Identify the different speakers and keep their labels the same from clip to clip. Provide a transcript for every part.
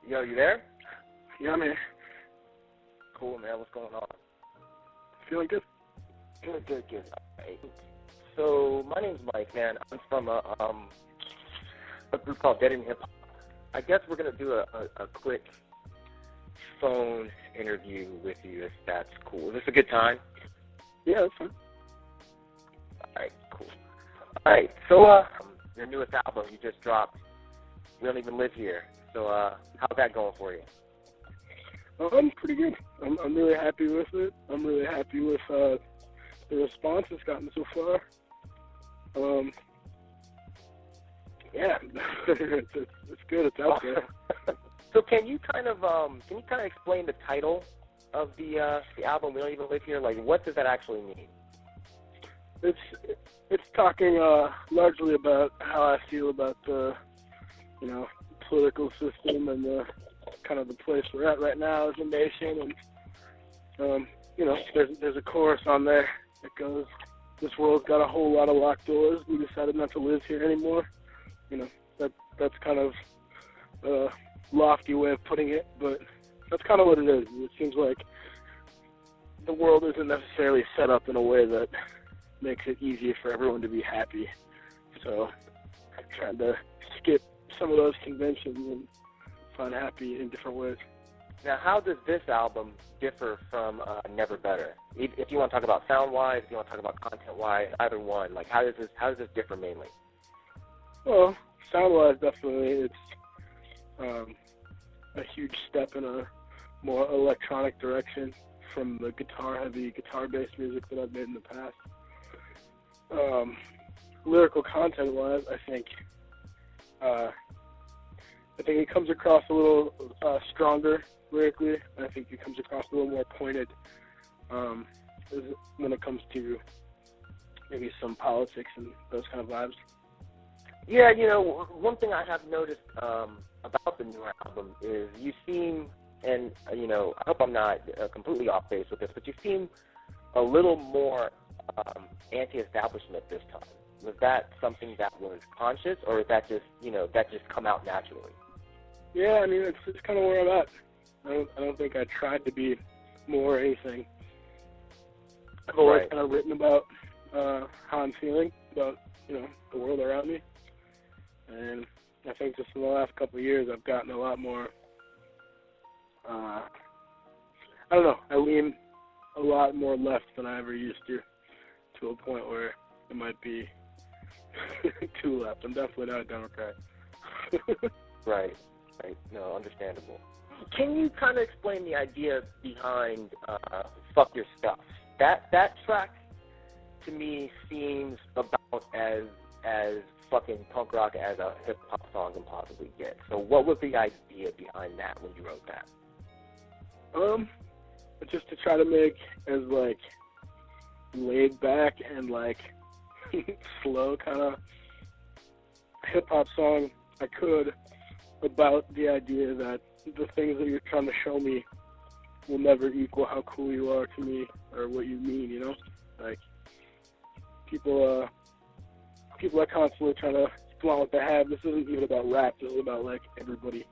Speaker 1: Yo, you there?
Speaker 2: Yeah, man.
Speaker 1: Cool, man. What's going on?
Speaker 2: Feeling good?
Speaker 1: Good. All right. So, my name's Myke, man. I'm from a group called DeadEndHipHop. I guess we're going to do a quick phone interview with you, if that's cool. Is this a good time?
Speaker 2: Yeah, that's fine.
Speaker 1: All right, cool. All right, so your newest album you just dropped, We Don't Even Live Here. So, how's that going for you?
Speaker 2: I'm pretty good. I'm really happy with it. I'm really happy with the response it's gotten so far. Yeah, it's good. It's out there.
Speaker 1: So can you kind of explain the title of the album We Don't Even Live Here? Like, what does that actually mean?
Speaker 2: It's talking largely about how I feel about the political system and the kind of the place we're at right now as a nation. And there's a chorus on there that goes, "This world's got a whole lot of locked doors. We decided not to live here anymore." That's kind of a lofty way of putting it, but that's kind of what it is. It seems like the world isn't necessarily set up in a way that makes it easier for everyone to be happy. So I'm trying to skip some of those conventions and find happy in different ways.
Speaker 1: Now, how does this album differ from Never Better? If you want to talk about sound-wise, if you want to talk about content-wise, either one, like how does this differ mainly?
Speaker 2: Well, sound-wise, definitely, it's a huge step in a more electronic direction from the guitar-heavy, guitar-based music that I've made in the past. Lyrical content-wise, I think it comes across a little stronger lyrically. I think it comes across a little more pointed when it comes to maybe some politics and those kind of vibes.
Speaker 1: Yeah, one thing I have noticed about the newer album is you seem, and I hope I'm not completely off base with this, but you seem a little more anti-establishment this time. Was that something that was conscious, or is that just come out naturally?
Speaker 2: Yeah, I mean, it's kind of where I'm at. I don't think I tried to be more or anything. I've always kind of written about how I'm feeling about the world around me, and I think just in the last couple of years I've gotten a lot more. I don't know. I lean a lot more left than I ever used to a point where it might be too left. I'm definitely not a Democrat.
Speaker 1: Right. No, understandable. Can you kind of explain the idea behind Fuck Your Stuff? That track, to me, seems about as fucking punk rock as a hip-hop song can possibly get. So what was the idea behind that when you wrote that?
Speaker 2: Just to try to make as, laid back and, slow kind of hip-hop song I could about the idea that the things that you're trying to show me will never equal how cool you are to me or what you mean, people are constantly trying to flaunt what they have. This isn't even about rap. This is about, everybody.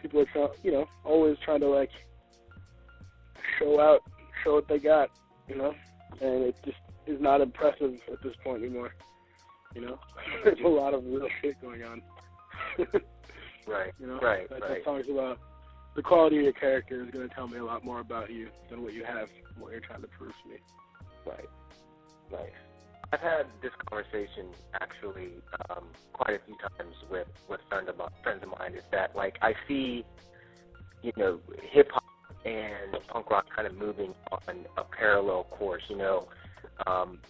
Speaker 2: People are always trying to, show what they got, and it just is not impressive at this point anymore, There's a lot of real shit going on.
Speaker 1: Right.
Speaker 2: That song's about the quality of your character is going to tell me a lot more about you than what you have, what you're trying to prove to me.
Speaker 1: Right. Nice. I've had this conversation actually quite a few times with friends of mine. Is that I see, hip hop and punk rock kind of moving on a parallel course.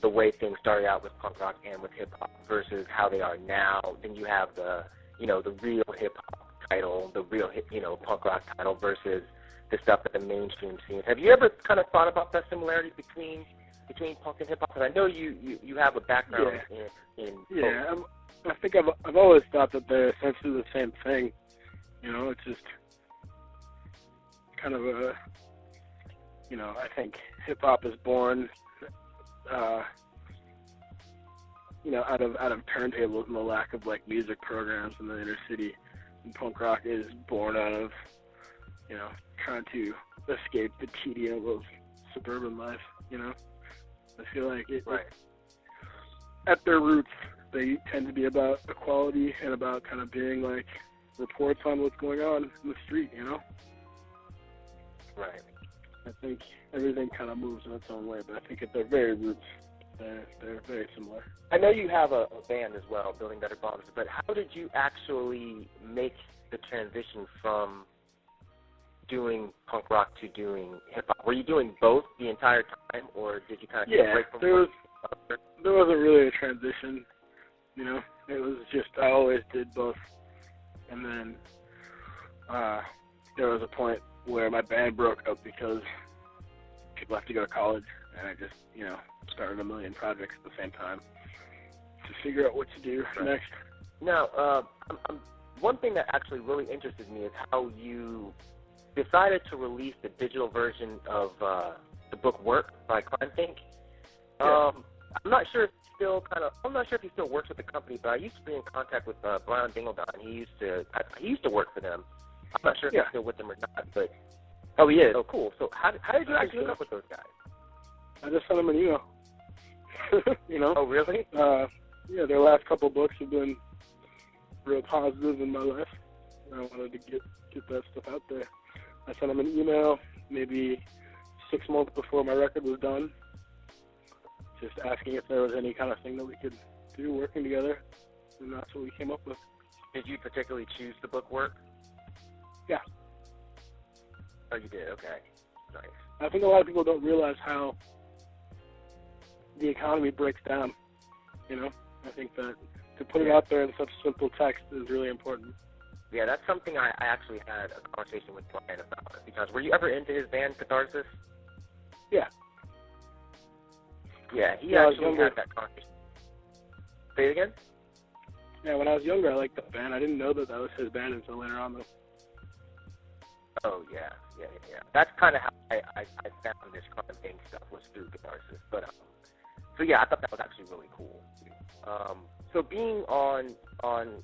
Speaker 1: The way things started out with punk rock and with hip hop versus how they are now. Then you have the real hip hop title, the real punk rock title versus the stuff that the mainstream sees. Have you ever kind of thought about that similarity between punk and hip hop? Because I know you have a background in both.
Speaker 2: I think I've always thought that they're essentially the same thing. It's just kind of a I think hip hop is born out of turntables and the lack of music programs in the inner city, And punk rock is born out of, you know, trying to escape the tedium of suburban life, you know. I feel like at their roots, they tend to be about equality and about kind of being like reports on what's going on in the street, you know.
Speaker 1: Right.
Speaker 2: I think everything kind of moves in its own way, but I think at their very roots, they're very similar.
Speaker 1: I know you have a band as well, Building Better Bombs, but how did you actually make the transition from doing punk rock to doing hip-hop? Were you doing both the entire time, or did you kind of take a break from
Speaker 2: there wasn't really a transition, you know. It was just I always did both. And then there was a point where my band broke up because people have to go to college, and I just, you know, started a million projects at the same time to figure out what to do next.
Speaker 1: Now, one thing that actually really interested me is how you decided to release the digital version of the book Work by Crime Think.
Speaker 2: Yeah.
Speaker 1: I'm not sure if he still works with the company, but I used to be in contact with Brian Dingledon. He used to work for them. I'm not sure if he's still with them or not, but he is. Oh, cool. So how did you actually hook up with those guys?
Speaker 2: I just sent them an email. You know?
Speaker 1: Oh, really?
Speaker 2: Yeah, their last couple books have been real positive in my life. I wanted to get that stuff out there. I sent them an email maybe 6 months before my record was done, just asking if there was any kind of thing that we could do working together, and that's what we came up with.
Speaker 1: Did you particularly choose the book Work?
Speaker 2: Yeah.
Speaker 1: Oh, you did? Okay. Nice.
Speaker 2: I think a lot of people don't realize how the economy breaks down, you know? I think that to put it out there in such simple text is really important.
Speaker 1: Yeah, that's something I actually had a conversation with Brian about, because were you ever into his band, Catharsis?
Speaker 2: Yeah.
Speaker 1: Yeah, he actually had that conversation. Say it again?
Speaker 2: Yeah, when I was younger, I liked the band. I didn't know that was his band until later on, though.
Speaker 1: Oh, yeah. That's kind of how I found this Crime Think stuff, was through Catharsis. But, so yeah, I thought that was actually really cool. So being on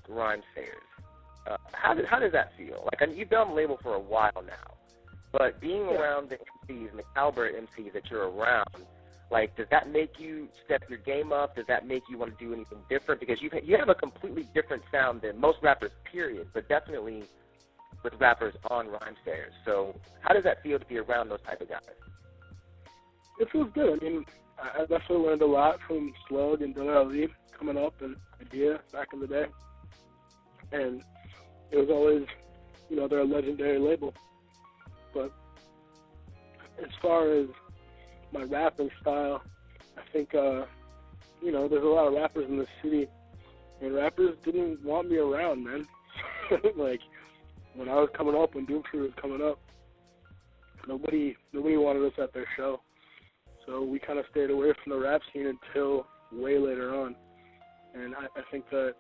Speaker 1: Rhymesayers, how does that feel? Like, you've been on the label for a while now, but being around the MCs and the caliber MCs that you're around, like, does that make you step your game up? Does that make you want to do anything different? Because you have a completely different sound than most rappers, period, but definitely with rappers on Rhymesayers. So how does that feel to be around those type of guys?
Speaker 2: It feels good. I mean, I definitely learned a lot from Slug and WLE coming up and Idea back in the day. And it was always, you know, they're a legendary label. But as far as my rapping style, I think, you know, there's a lot of rappers in the city, and rappers didn't want me around, man. Like, when I was coming up, when Doomtree was coming up, nobody wanted us at their show. So we kind of stayed away from the rap scene until way later on. And I think that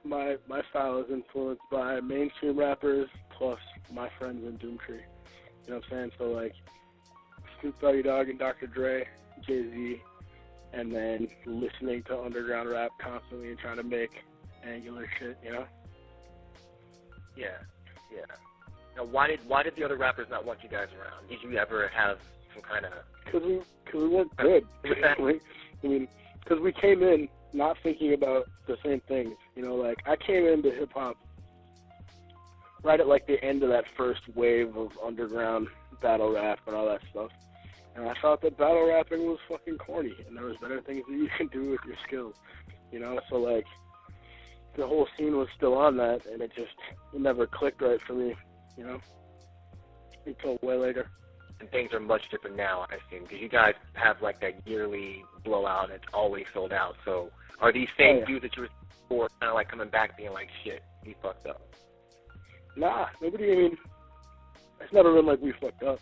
Speaker 2: my style is influenced by mainstream rappers plus my friends in Doomtree. You know what I'm saying? So, like, Snoop Dogg and Dr. Dre, Jay-Z, and then listening to underground rap constantly and trying to make angular shit, you know?
Speaker 1: Yeah. Now, why did the other rappers not want you guys around? Did you ever have some kind of...
Speaker 2: Because we weren't good. I mean, because we came in not thinking about the same things. You know, like, I came into hip-hop right at, like, the end of that first wave of underground battle rap and all that stuff. And I thought that battle rapping was fucking corny, and there was better things that you can do with your skills. You know, so, like, the whole scene was still on that, and it never clicked right for me, you know, until way later.
Speaker 1: And things are much different now, I assume, because you guys have, like, that yearly blowout that's always sold out. So are these same dudes that you were before kind of, like, coming back being like, shit, we fucked up?
Speaker 2: Nah, nobody, I mean, it's never been like we fucked up.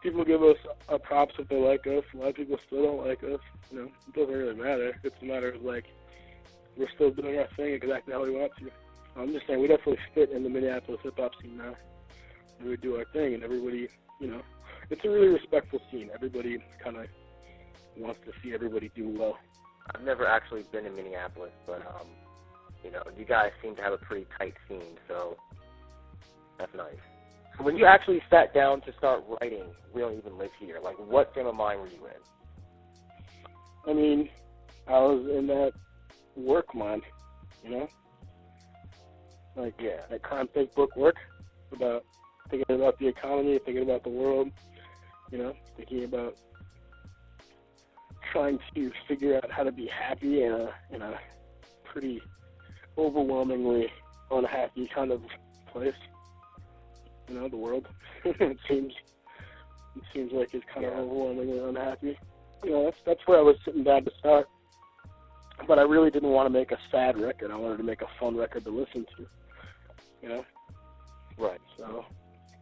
Speaker 2: People give us a props if they like us. A lot of people still don't like us. You know, it doesn't really matter. It's a matter of, like, we're still doing our thing exactly how we want to. I'm just saying, we definitely fit in the Minneapolis hip-hop scene now. And we do our thing, and everybody, you know, it's a really respectful scene. Everybody kind of wants to see everybody do well.
Speaker 1: I've never actually been in Minneapolis, but, you know, you guys seem to have a pretty tight scene, so That's nice. So when you actually sat down to start writing We Don't Even Live Here, like, what frame of mind were you in?
Speaker 2: I mean, I was in that work mind, you know? Like,
Speaker 1: Yeah.
Speaker 2: that crime fake book work, about thinking about the economy, thinking about the world, you know, thinking about trying to figure out how to be happy in a pretty overwhelmingly unhappy kind of place. You know, the world. it seems like it's kind of overwhelmingly unhappy. You know, that's where I was sitting down to start. But I really didn't want to make a sad record. I wanted to make a fun record to listen to. You know?
Speaker 1: Right.
Speaker 2: So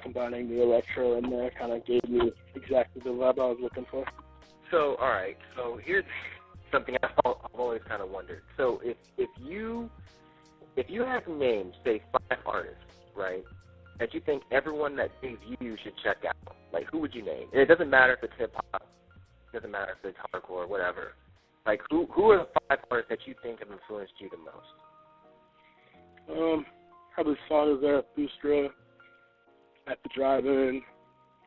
Speaker 2: combining the electro in there kind of gave me exactly the vibe I was looking for.
Speaker 1: So, all right. So here's something I've always kind of wondered. So if you had to name, say, 5 artists, right, that you think everyone that digs you should check out, like, who would you name? And it doesn't matter if it's hip-hop. It doesn't matter if it's hardcore or whatever. Like, who are the 5 artists that you think have influenced you the most?
Speaker 2: Probably Song Zarathustra, At the Drive-In,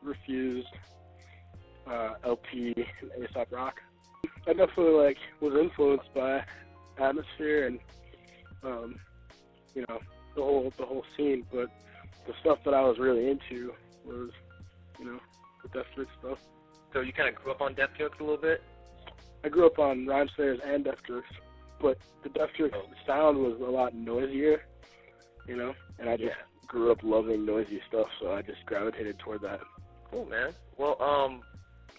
Speaker 2: Refused, LP, and A$AP Rock. I definitely was influenced by Atmosphere and you know, the whole scene, but the stuff that I was really into was, you know, the Death Jokes stuff.
Speaker 1: So you kind of grew up on Death Jokes a little bit?
Speaker 2: I grew up on Rhymesayers and Death Jokes, but the Death Jokes sound was a lot noisier, you know, and I just grew up loving noisy stuff, so I just gravitated toward that.
Speaker 1: Cool, man. Well,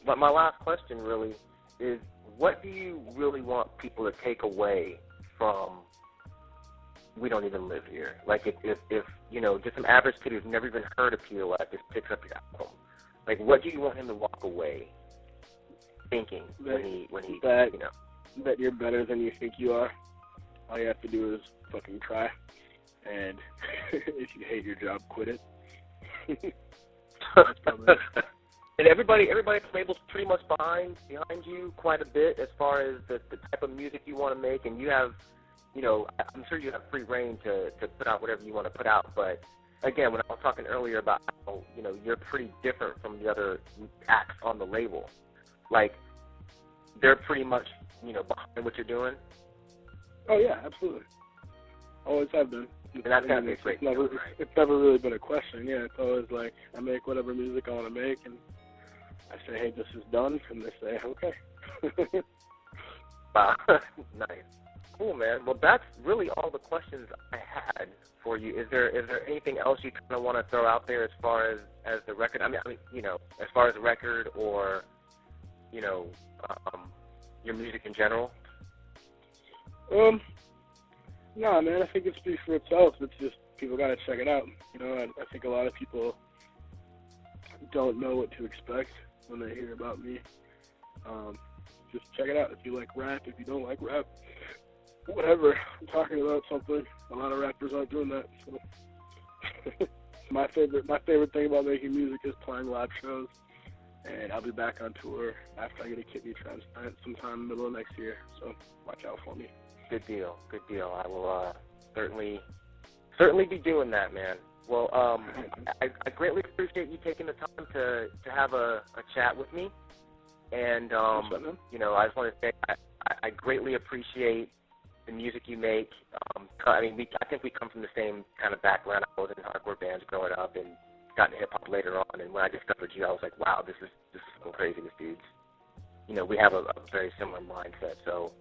Speaker 1: but my last question really is, what do you really want people to take away from We Don't Even Live Here? Like, if you know, just some average kid who's never even heard of P.O.S. just picks up your album, like, what do you want him to walk away thinking when he you know,
Speaker 2: that you're better than you think you are? All you have to do is fucking try, and if you hate your job, quit it. That's probably it.
Speaker 1: And everybody at the label's pretty much behind you quite a bit as far as the type of music you want to make, and you have, you know, I'm sure you have free reign to put out whatever you want to put out. But again, when I was talking earlier about how, you know, you're pretty different from the other acts on the label, like, they're pretty much, you know, behind what you're doing.
Speaker 2: Oh yeah, absolutely. Always have been.
Speaker 1: And that's gotta be a great deal, right?
Speaker 2: It's never really been a question. Yeah, it's always like I make whatever music I want to make, and I say, hey, this is done, and they say, okay.
Speaker 1: Wow, nice. Cool, man. Well, that's really all the questions I had for you. Is there anything else you kind of want to throw out there as far as the record? I mean, you know, as far as the record or, you know, your music in general?
Speaker 2: No, man, I think it speaks for itself. It's just people got to check it out. You know, I think a lot of people don't know what to expect when they hear about me. Just check it out. If you like rap, if you don't like rap, whatever. I'm talking about something. A lot of rappers aren't doing that. So. My favorite thing about making music is playing live shows, and I'll be back on tour after I get a kidney transplant sometime in the middle of next year. So watch out for me.
Speaker 1: Good deal. Good deal. I will certainly be doing that, man. Well, I greatly appreciate you taking the time to have a chat with me. And, you know, I just want to say I greatly appreciate the music you make. I mean, I think we come from the same kind of background. I was in hardcore bands growing up and got into hip-hop later on. And when I discovered you, I was like, wow, this is so crazy. This dude's, you know, we have a very similar mindset. So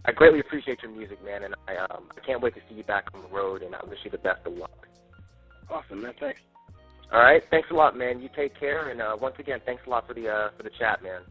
Speaker 1: I greatly appreciate your music, man, and I can't wait to see you back on the road, and I wish you the best of luck.
Speaker 2: Awesome, man. Thanks.
Speaker 1: All right, thanks a lot, man. You take care, and once again, thanks a lot for the chat, man.